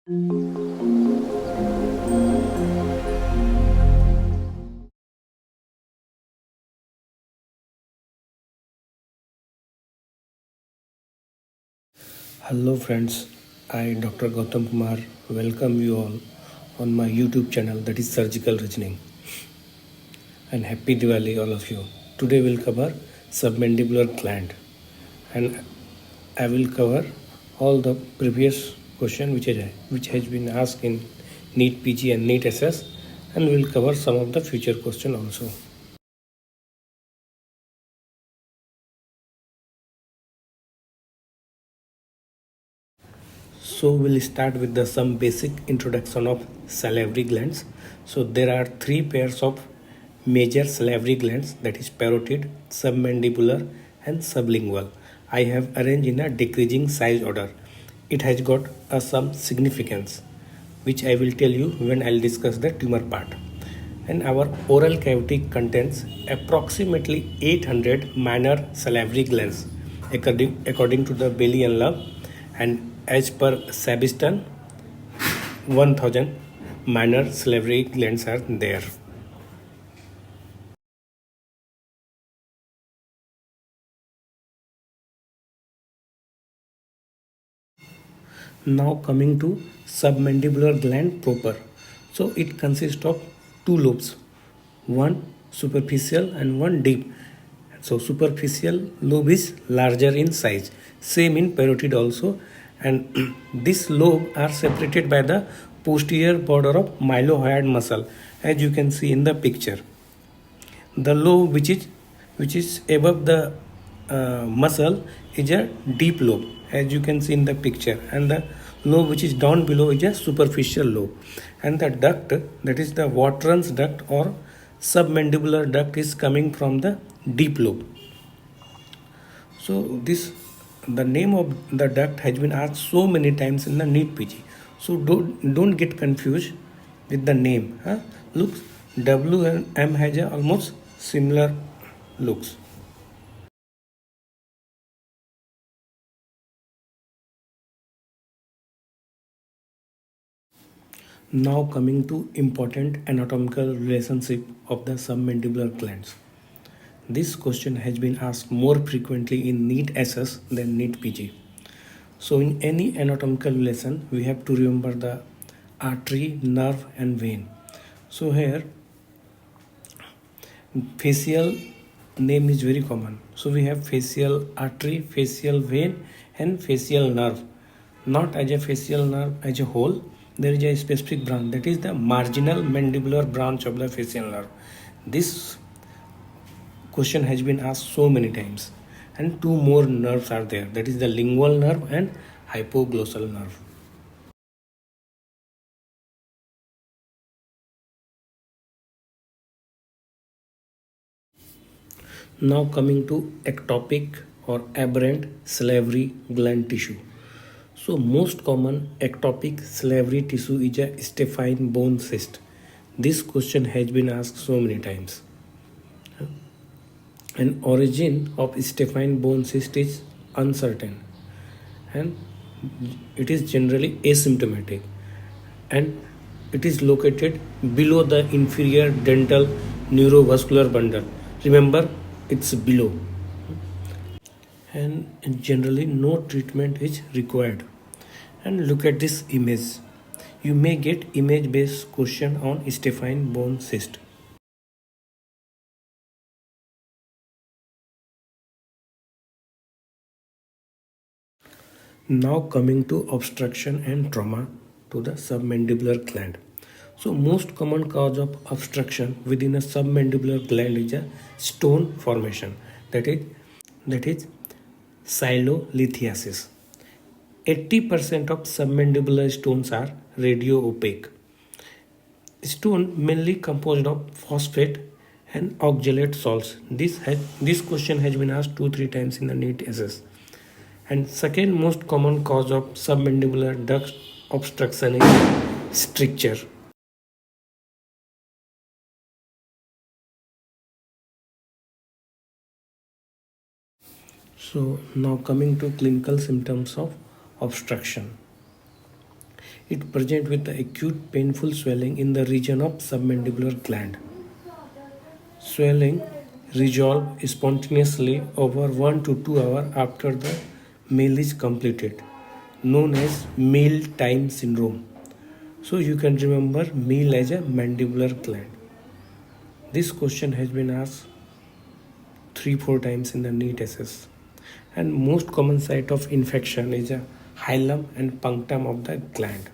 Hello friends, I Dr. Gautam Kumar welcome you all on my YouTube channel that is Surgical Reasoning, and happy Diwali all of you. Today we'll cover submandibular gland, and I will cover all the previous question which has been asked in NEET PG and NEET SS, and we'll cover some of the future question also. So we'll start with some basic introduction of salivary glands. So there are three pairs of major salivary glands, that is parotid, submandibular and sublingual. I have arranged in a decreasing size order. It has got some significance which I will tell you when I'll discuss the tumor part. And our oral cavity contains approximately 800 minor salivary glands according to the Bailey and Love, and as per Sabiston, 1000 minor salivary glands are there. Now coming to submandibular gland proper. So it consists of two lobes, one superficial and one deep. So superficial lobe is larger in size, same in parotid also, and this lobe are separated by the posterior border of mylohyoid muscle, as you can see in the picture. The lobe which is above the muscle is a deep lobe, as you can see in the picture, and the lobe which is down below is a superficial lobe, and the duct, that is the Watron's duct or submandibular duct, is coming from the deep lobe. So this, the name of the duct has been asked so many times in the NEET PG. So don't get confused with the name. Huh? Looks, W and M has a almost similar looks. Now coming to important anatomical relationship of the submandibular glands. This question has been asked more frequently in NEET SS than NEET PG. So in any anatomical relation, we have to remember the artery, nerve and vein. So here facial name is very common. So we have facial artery, facial vein and facial nerve. Not as a facial nerve as a whole, there is a specific branch, that is the marginal mandibular branch of the facial nerve. This question has been asked so many times, and two more nerves are there, that is the lingual nerve and hypoglossal nerve. Now coming to ectopic or aberrant salivary gland tissue. So most common ectopic salivary tissue is a Staphyline bone cyst. This question has been asked so many times. An origin of Staphyline bone cyst is uncertain, and it is generally asymptomatic, and it is located below the inferior dental neurovascular bundle. Remember, it's below, and generally no treatment is required. And look at this image. You may get image based question on Staphyline bone cyst. Now coming to obstruction and trauma to the submandibular gland. So most common cause of obstruction within a submandibular gland is a stone formation, that is silolithiasis. 80% of submandibular stones are radio opaque. Stone mainly composed of phosphate and oxalate salts. This question has been asked 2-3 times in the NEET SS. And second most common cause of submandibular duct obstruction is stricture. So now coming to clinical symptoms of obstruction. It presents with the acute painful swelling in the region of submandibular gland. Swelling resolves spontaneously over 1 to 2 hours after the meal is completed, known as meal time syndrome. So you can remember meal as a mandibular gland. This question has been asked 3-4 times in the NEET SS. And most common site of infection is a hilum and punctum of the gland.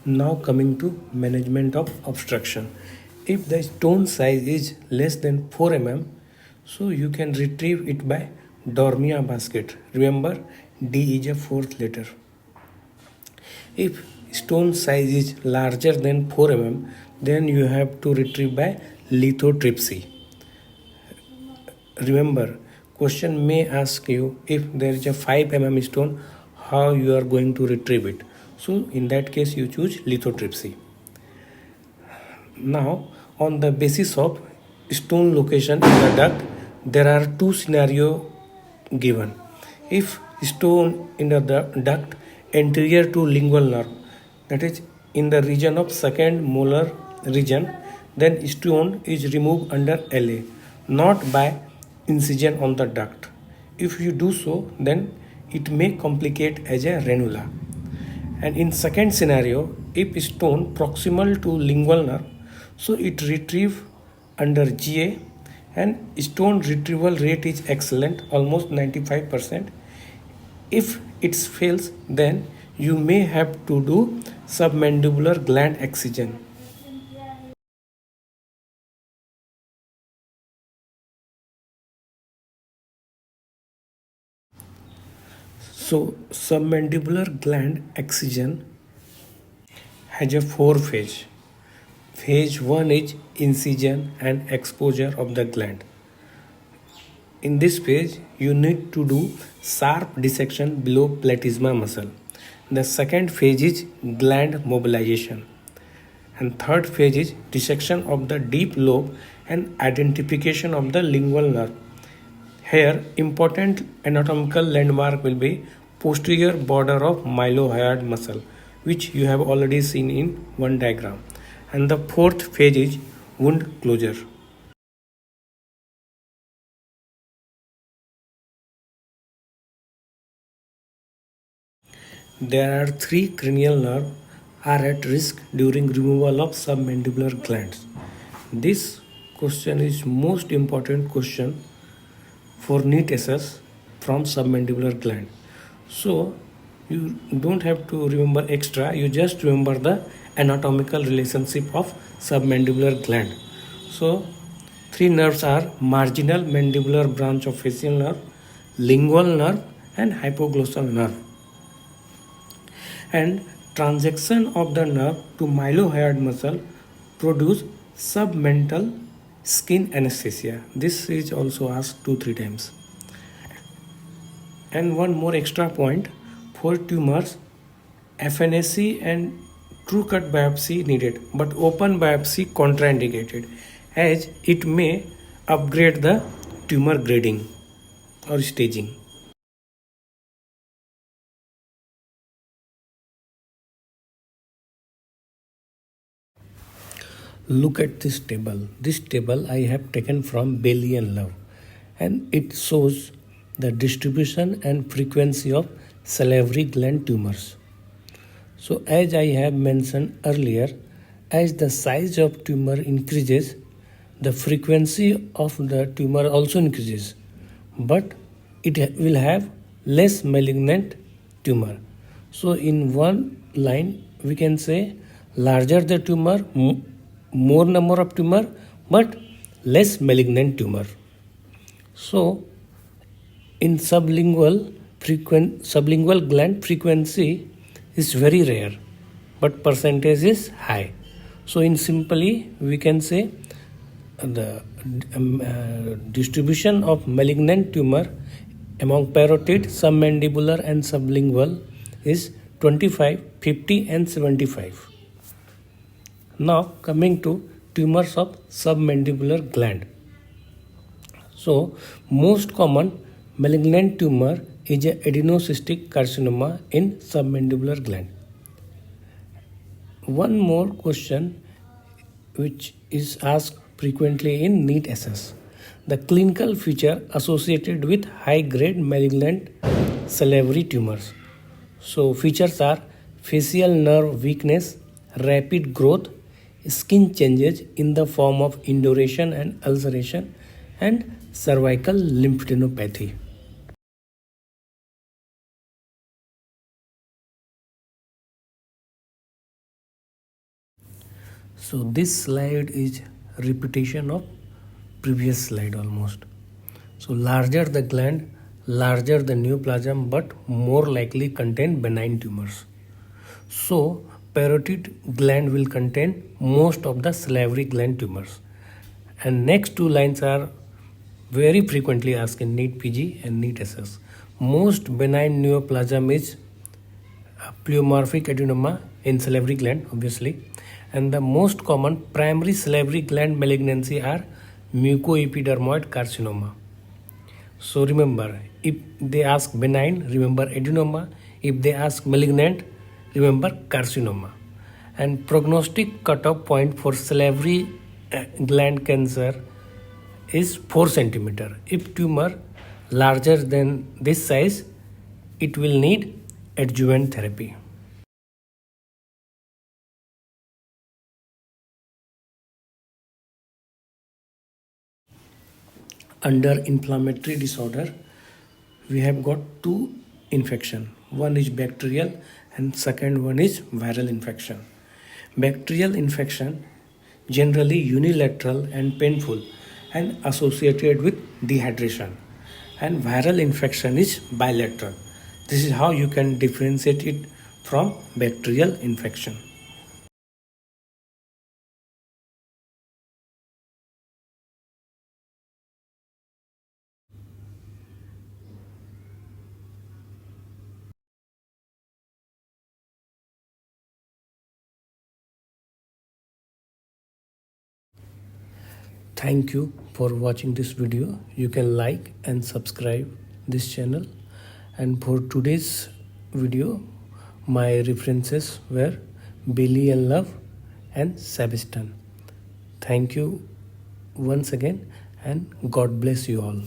Now coming to management of obstruction. If the stone size is less than 4 mm, so you can retrieve it by Dormia basket. Remember, D is a fourth letter. If stone size is larger than 4 mm, then you have to retrieve by lithotripsy. Remember, question may ask you if there is a 5 mm stone, how you are going to retrieve it. So in that case you choose lithotripsy. Now on the basis of stone location in the duct, there are two scenarios given. If stone in the duct anterior to lingual nerve, that is in the region of second molar region, then stone is removed under LA, not by incision on the duct. If you do so, then it may complicate as a ranula. And in second scenario, if stone proximal to lingual nerve, so it retrieve under GA, and stone retrieval rate is excellent, almost 95%. If it fails, then you may have to do submandibular gland excision. So submandibular gland excision has a 4 phase. Phase 1 is incision and exposure of the gland. In this phase, you need to do sharp dissection below platysma muscle. The second phase is gland mobilization. And third phase is dissection of the deep lobe and identification of the lingual nerve. Here, important anatomical landmark will be posterior border of mylohyoid muscle, which you have already seen in one diagram. And the fourth phase is wound closure. There are 3 cranial nerves are at risk during removal of submandibular glands. This question is most important question for NEET SS from submandibular gland. So you don't have to remember extra, you just remember the anatomical relationship of submandibular gland. So 3 nerves are marginal mandibular branch of facial nerve, lingual nerve and hypoglossal nerve. And transaction of the nerve to mylohyoid muscle produce submental skin anesthesia. This is also asked 2-3 times. And one more extra point, for tumors, FNAC and true cut biopsy needed, but open biopsy contraindicated, as it may upgrade the tumor grading or staging. Look at this table. This table I have taken from Bailey and Love, and it shows the distribution and frequency of salivary gland tumors. So as I have mentioned earlier, as the size of tumor increases, the frequency of the tumor also increases, but it will have less malignant tumor. So in one line we can say larger the tumor, more number of tumor, but less malignant tumor. So in sublingual gland frequency is very rare, but percentage is high. So in simply we can say the distribution of malignant tumor among parotid, submandibular and sublingual is 25, 50 and 75. Now coming to tumors of submandibular gland. So, most common malignant tumor is a adenocystic carcinoma in submandibular gland. One more question which is asked frequently in NEET SS. The clinical feature associated with high grade malignant salivary tumors. So, features are facial nerve weakness, rapid growth, skin changes in the form of induration and ulceration, and cervical lymphadenopathy. So this slide is repetition of previous slide almost. So larger the gland, larger the neoplasm, but more likely contain benign tumors. So parotid gland will contain most of the salivary gland tumors. And next two lines are very frequently asked in NEET PG and NEET SS. Most benign neoplasm is pleomorphic adenoma in salivary gland, obviously, and the most common primary salivary gland malignancy are mucoepidermoid carcinoma. So remember, if they ask benign, remember adenoma. If they ask malignant, remember carcinoma. And prognostic cutoff point for salivary gland cancer is 4 centimeter. If tumor larger than this size, it will need adjuvant therapy. Under inflammatory disorder, we have got two infection. One is bacterial and second one is viral infection. Bacterial infection generally unilateral and painful and associated with dehydration, and viral infection is bilateral. This is how you can differentiate it from bacterial infection. Thank you for watching this video. You can like and subscribe this channel. And for today's video, my references were Bailey and Love and Sebastian. Thank you once again and God bless you all.